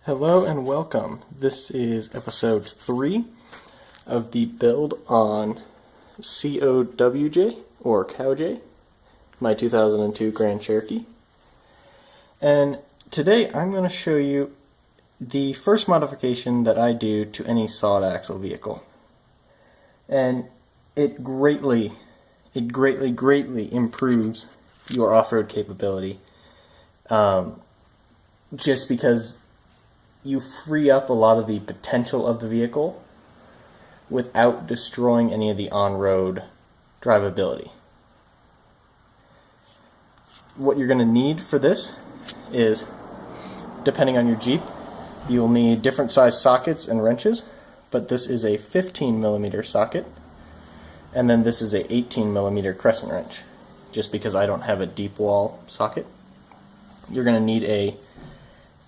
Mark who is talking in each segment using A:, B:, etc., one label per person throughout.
A: Hello and welcome. This is episode 3 of the build on CoWj, or CoWj, my 2002 Grand Cherokee. And today I'm going to show you the first modification that I do to any solid axle vehicle. And it greatly improves your off-road capability, just because you free up a lot of the potential of the vehicle without destroying any of the on-road drivability. What you're going to need for this is, depending on your Jeep, you'll need different size sockets and wrenches, but this is a 15mm socket, and then this is a 18mm crescent wrench, just because I don't have a deep wall socket. You're going to need a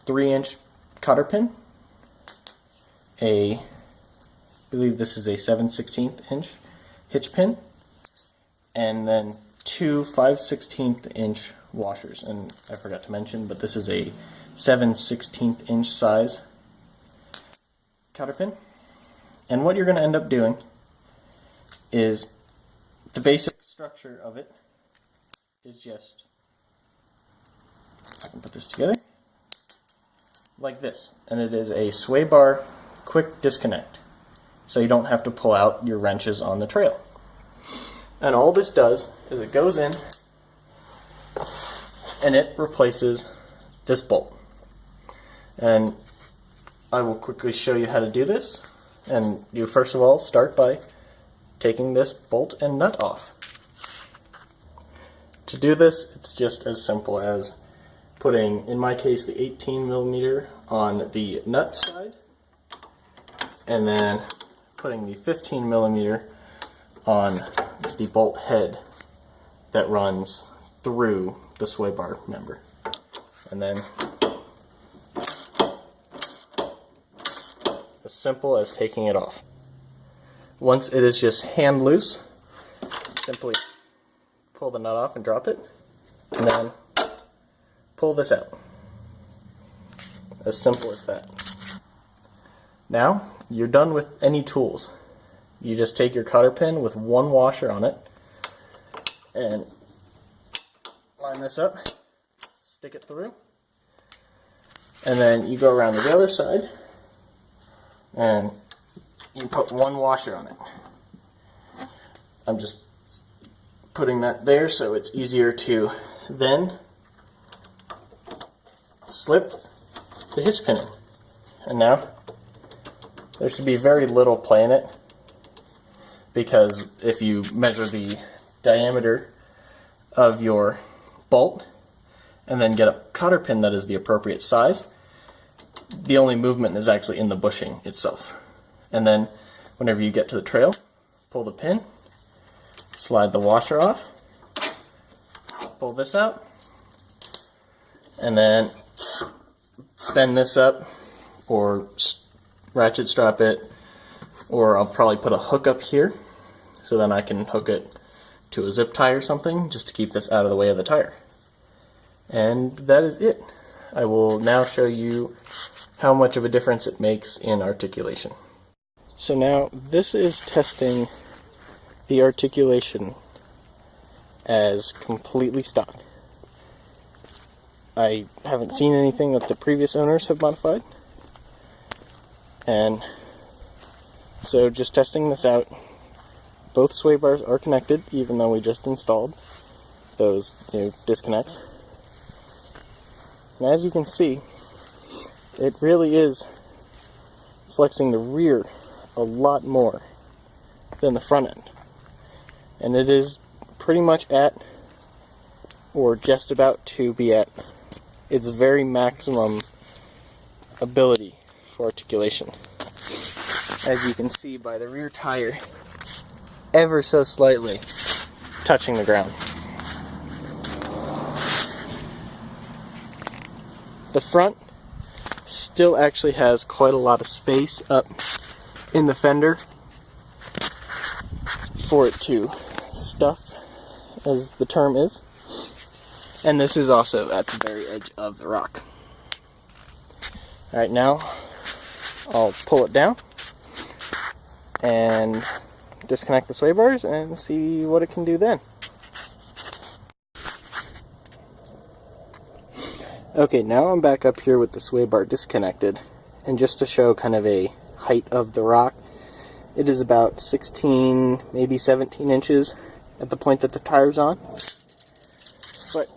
A: 3-inch cotter pin, I believe this is a 7/16 inch hitch pin, and then two 5/16 inch washers. And I forgot to mention, but this is a 7/16 inch size cotter pin. And what you're going to end up doing is, the basic structure of it is just, I can put this together like this, and it is a sway bar quick disconnect, so you don't have to pull out your wrenches on the trail. And all this does is it goes in and it replaces this bolt. And I will quickly show you how to do this. And you first of all start by taking this bolt and nut off. To do this, it's just as simple as putting, in my case, the 18mm on the nut side, and then putting the 15mm on the bolt head that runs through the sway bar member. And then, as simple as taking it off. Once it is just hand loose, simply pull the nut off and drop it, and then pull this out. As simple as that. Now, you're done with any tools. You just take your cotter pin with one washer on it and line this up, stick it through, and then you go around to the other side and you put one washer on it. I'm just putting that there so it's easier to then slip the hitch pin in. And now there should be very little play in it, because if you measure the diameter of your bolt and then get a cotter pin that is the appropriate size, the only movement is actually in the bushing itself. And then whenever you get to the trail, pull the pin, slide the washer off, pull this out, and then bend this up, or ratchet strap it, or I'll probably put a hook up here so then I can hook it to a zip tie or something, just to keep this out of the way of the tire. And that is it. I will now show you how much of a difference it makes in articulation. So now this is testing the articulation as completely stock. I haven't seen anything that the previous owners have modified, and so just testing this out. Both sway bars are connected, even though we just installed those new disconnects. And as you can see, it really is flexing the rear a lot more than the front end, and it is pretty much at, or just about to be at, its very maximum ability for articulation, as you can see by the rear tire ever so slightly touching the ground. The front still actually has quite a lot of space up in the fender for it to stuff, as the term is. And this is also at the very edge of the rock. Alright, now I'll pull it down and disconnect the sway bars and see what it can do then. Okay, now I'm back up here with the sway bar disconnected, and just to show kind of a height of the rock, it is about 16, maybe 17 inches at the point that the tire's on. But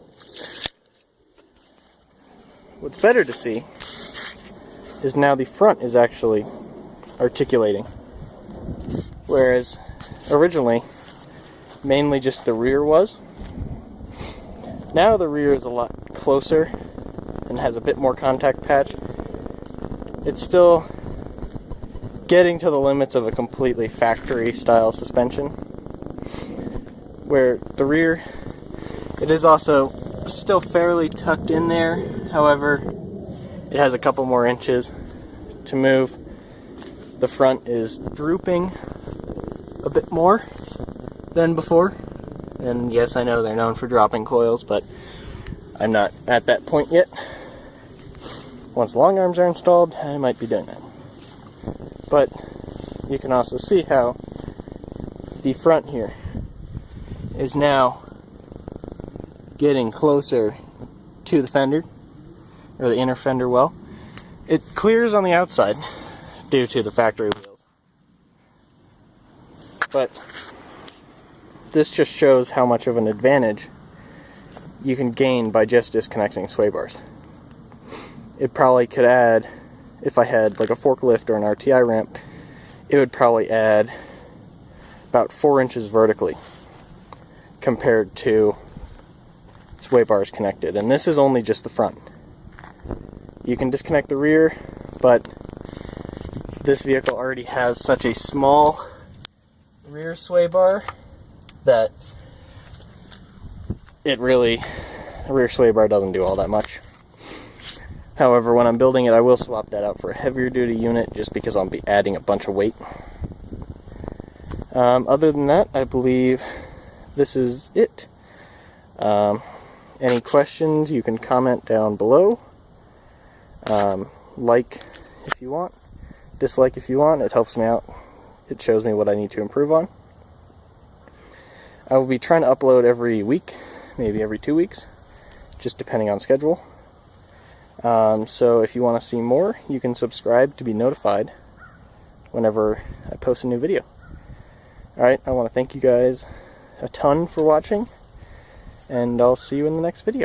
A: what's better to see is now the front is actually articulating, whereas originally mainly just the rear was. Now the rear is a lot closer and has a bit more contact patch. It's still getting to the limits of a completely factory style suspension, where the rear, it is also still fairly tucked in there. However, it has a couple more inches to move. The front is drooping a bit more than before, and yes, I know they're known for dropping coils, but I'm not at that point yet. Once the long arms are installed, I might be doing that. But you can also see how the front here is now getting closer to the fender, or the inner fender well. It clears on the outside due to the factory wheels. But this just shows how much of an advantage you can gain by just disconnecting sway bars. It probably could add, if I had like a forklift or an RTI ramp, it would probably add about 4 inches vertically compared to sway bars connected. And this is only just the front. You can disconnect the rear, but this vehicle already has such a small rear sway bar that the rear sway bar doesn't do all that much. However, when I'm building it, I will swap that out for a heavier duty unit just because I'll be adding a bunch of weight. Other than that, I believe this is it. Any questions, you can comment down below. Like if you want, dislike if you want, it helps me out. It shows me what I need to improve on. I will be trying to upload every week, maybe every 2 weeks, just depending on schedule. So if you want to see more, you can subscribe to be notified whenever I post a new video. Alright, I want to thank you guys a ton for watching, and I'll see you in the next video.